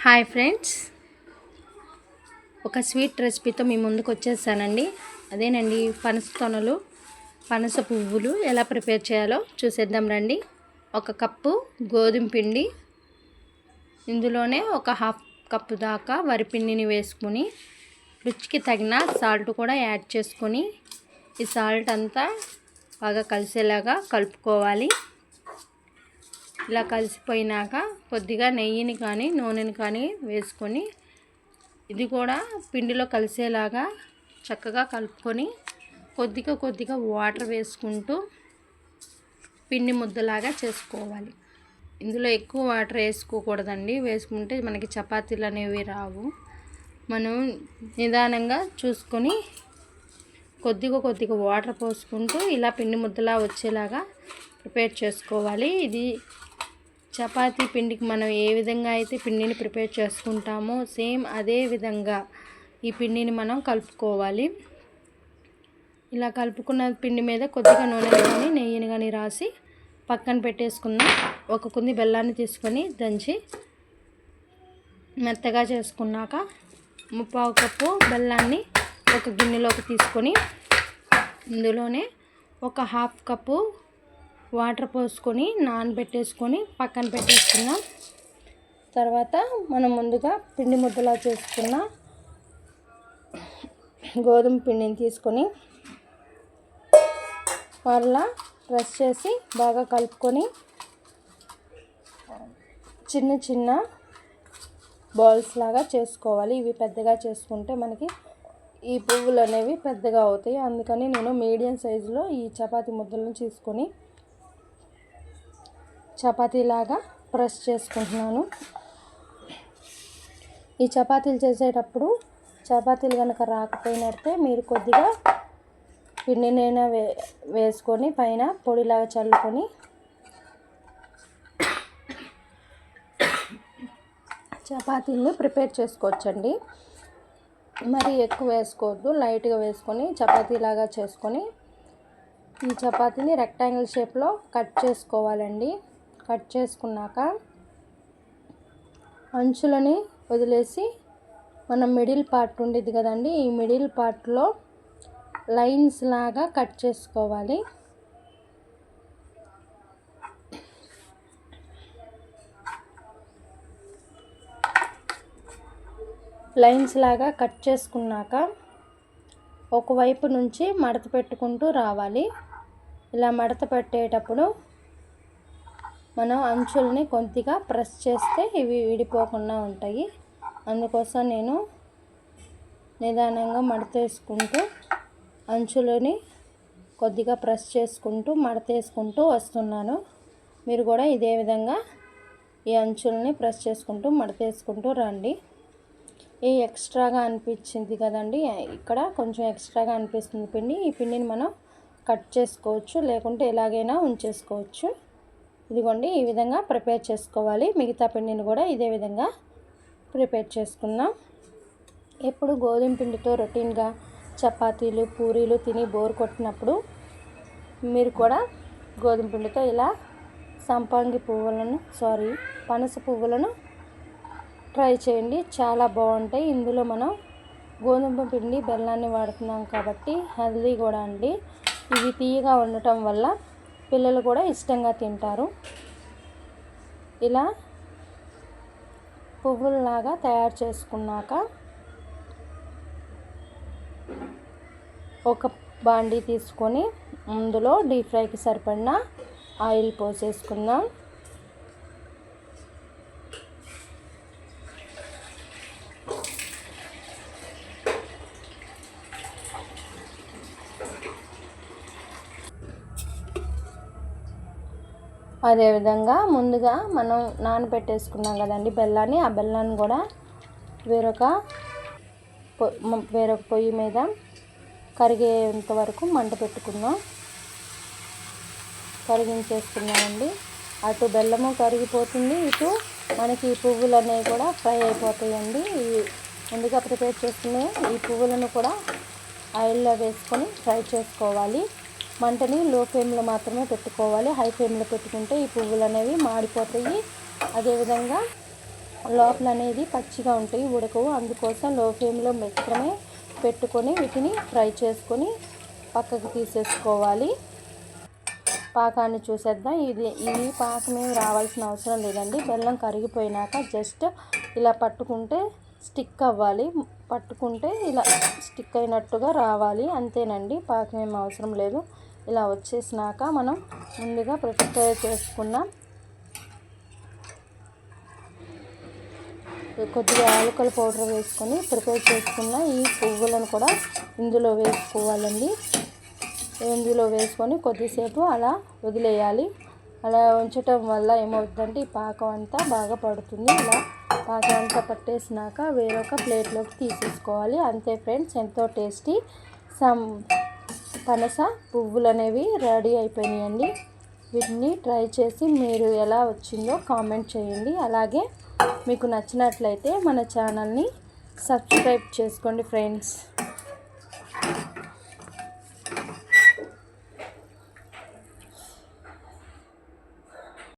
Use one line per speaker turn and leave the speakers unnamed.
Hi friends, ఒక sweet రెసిపీతో మీ ముందుకు వచ్చేసానండి. అదేనండి పనస పువ్వులు ఎలా ప్రిపేర్ చేయాలో చూసేద్దాం రండి. ఒక కప్పు గోధుమ పిండి, ఇందులోనే ఒక హాఫ్ కప్పు దాకా వరిపిండిని వేసుకొని రుచికి తగిన సాల్ట్ కూడా యాడ్ చేసుకొని ఈ సాల్ట్ అంతా బాగా కలిసేలాగా కలుపుకోవాలి. ఇలా కలిసిపోయినాక కొద్దిగా నెయ్యిని కానీ నూనెని కానీ వేసుకొని ఇది కూడా పిండిలో కలిసేలాగా చక్కగా కలుపుకొని కొద్దిగా వాటర్ వేసుకుంటూ పిండి ముద్దలాగా చేసుకోవాలి. ఇందులో ఎక్కువ వాటర్ వేసుకోకూడదండి, వేసుకుంటే మనకి చపాతీలు అనేవి రావు. మనం నిదానంగా చూసుకొని కొద్దిగా వాటర్ పోసుకుంటూ ఇలా పిండి ముద్దలా వచ్చేలాగా ప్రిపేర్ చేసుకోవాలి. ఇది చపాతీ పిండికి మనం ఏ విధంగా అయితే పిండిని ప్రిపేర్ చేసుకుంటామో సేమ్ అదే విధంగా ఈ పిండిని మనం కలుపుకోవాలి. ఇలా కలుపుకున్న పిండి మీద కొద్దిగా నూనెని కానీ నెయ్యిని కానీ రాసి పక్కన పెట్టేసుకుందాం. ఒక కుంది బెల్లాన్ని తీసుకొని దంచి మెత్తగా చేసుకున్నాక 1/4 కప్పు బెల్లాన్ని ఒక గిన్నెలోకి తీసుకొని ఇందులోనే ఒక హాఫ్ కప్పు వాటర్ పోసుకొని నానబెట్టేసుకొని పక్కన పెట్టేసుకున్నాం. తర్వాత మనం ముందుగా పిండి ముద్దలా చేసుకున్న గోధుమ పిండిని తీసుకొని మరలా ప్రెస్ చేసి బాగా కలుపుకొని చిన్న బాల్స్ లాగా చేసుకోవాలి. ఇవి పెద్దగా చేసుకుంటే మనకి ఈ పువ్వులు అనేవి పెద్దగా అవుతాయి. అందుకని నేను మీడియం సైజులో ఈ చపాతీ ముద్దలను తీసుకొని చపాతీలాగా ప్రెస్ చేసుకుంటున్నాను. ఈ చపాతీలు చేసేటప్పుడు చపాతీలు కనుక రాకపోయినట్టే మీరు కొద్దిగా పిండినైనా వేసుకొని పైన పొడిలాగా చల్లుకొని చపాతీని ప్రిపేర్ చేసుకోవచ్చండి. మరి ఎక్కువ వేసుకోవద్దు, లైట్గా వేసుకొని చపాతీలాగా చేసుకొని ఈ చపాతీని రెక్టాంగిల్ షేప్లో కట్ చేసుకోవాలండి. కట్ చేసుకున్నాక అంచులని వదిలేసి మనం మిడిల్ పార్ట్ ఉండేది కదండి, ఈ మిడిల్ పార్ట్లో లైన్స్ లాగా కట్ చేసుకోవాలి. లైన్స్ లాగా కట్ చేసుకున్నాక ఒకవైపు నుంచి మడత పెట్టుకుంటూ రావాలి. ఇలా మడత పెట్టేటప్పుడు మనం అంచుల్ని కొద్దిగా ప్రెస్ చేస్తే ఇవి విడిపోకుండా ఉంటాయి. అందుకోసం నేను నిదానంగా మడతేసుకుంటూ అంచులని కొద్దిగా ప్రెస్ చేసుకుంటూ మడతేసుకుంటూ వస్తున్నాను. మీరు కూడా ఇదే విధంగా ఈ అంచుల్ని ప్రెస్ చేసుకుంటూ మడతేసుకుంటూ రండి. ఈ ఎక్స్ట్రాగా అనిపించింది కదండి, ఇక్కడ కొంచెం ఎక్స్ట్రాగా అనిపిస్తుంది పిండి. ఈ పిండిని మనం కట్ చేసుకోవచ్చు, లేకుంటే ఎలాగైనా ఉంచేసుకోవచ్చు. ఇదిగోండి, ఈ విధంగా ప్రిపేర్ చేసుకోవాలి. మిగతా పిండిని కూడా ఇదే విధంగా ప్రిపేర్ చేసుకుందాం. ఎప్పుడు గోధుమ పిండితో రొటీన్గా చపాతీలు పూరీలు తిని బోర్ కొట్టినప్పుడు మీరు కూడా గోధుమ పిండితో ఇలా పనస పువ్వులను ట్రై చేయండి, చాలా బాగుంటాయి. ఇందులో మనం గోధుమ పిండి బెల్లాన్ని వాడుతున్నాం కాబట్టి హెల్దీ కూడా అండి. ఇవి తీయగా ఉండటం వల్ల పిల్లలు కూడా ఇష్టంగా తింటారు. ఇలా పువ్వుల్లాగా తయారు చేసుకున్నాక ఒక బాండీ తీసుకొని అందులో డీప్ ఫ్రైకి సరిపడిన ఆయిల్ పోసేసుకుందాం. అదేవిధంగా ముందుగా మనం నానబెట్టేసుకున్నాం కదండి బెల్లాన్ని, ఆ బెల్లాన్ని కూడా వేరొక పొయ్యి మీద కరిగేంత వరకు మంట పెట్టుకుందాం. కరిగించేసుకున్నామండి. అటు బెల్లము కరిగిపోతుంది, ఇటు మనకి ఈ పువ్వులు అనేవి కూడా ఫ్రై అయిపోతాయండి. ముందుగా ప్రిపేర్ చేసుకునే ఈ పువ్వులను కూడా ఆయిల్లో వేసుకొని ఫ్రై చేసుకోవాలి. మంటని లో ఫ్లేమ్లో మాత్రమే పెట్టుకోవాలి. హై ఫ్లేమ్లో పెట్టుకుంటే ఈ పువ్వులు అనేవి మాడిపోతాయి. అదేవిధంగా లోపల అనేది పచ్చిగా ఉంటాయి, ఉడకవు. అందుకోసం లో ఫ్లేమ్లో మాత్రమే పెట్టుకొని వీటిని ఫ్రై చేసుకొని పక్కకు తీసేసుకోవాలి. పాకాన్ని చూసేద్దాం. ఇది పాకం ఏమి రావాల్సిన అవసరం లేదండి. బెల్లం కరిగిపోయినాక జస్ట్ ఇలా పట్టుకుంటే స్టిక్ అవ్వాలి. పట్టుకుంటే ఇలా స్టిక్ అయినట్టుగా రావాలి, అంతేనండి. పాకం ఏం అవసరం లేదు. ఇలా వచ్చేసినాక మనం ముందుగా ప్రిపేర్ చేసుకున్న కొద్దిగా యాలకుల పౌడర్ వేసుకొని ప్రిపేర్ చేసుకున్న ఈ పువ్వులను కూడా ఇందులో వేసుకోవాలండి. ఇందులో వేసుకొని కొద్దిసేపు అలా వదిలేయాలి. అలా ఉంచటం వల్ల ఏమవుతుందంటే ఈ పాకం అంతా బాగా పడుతుంది. ఇలా పాకం అంతా పట్టేసినాక వేరొక ప్లేట్లోకి తీసేసుకోవాలి. అంతే ఫ్రెండ్స్, ఎంతో టేస్టీ పనస పువ్వులు అనేవి రెడీ అయిపోయినాయండి. వీటిని ట్రై చేసి మీరు ఎలా వచ్చిందో కామెంట్ చేయండి. అలాగే మీకు నచ్చినట్లయితే మన ఛానల్ని సబ్స్క్రైబ్ చేసుకోండి ఫ్రెండ్స్.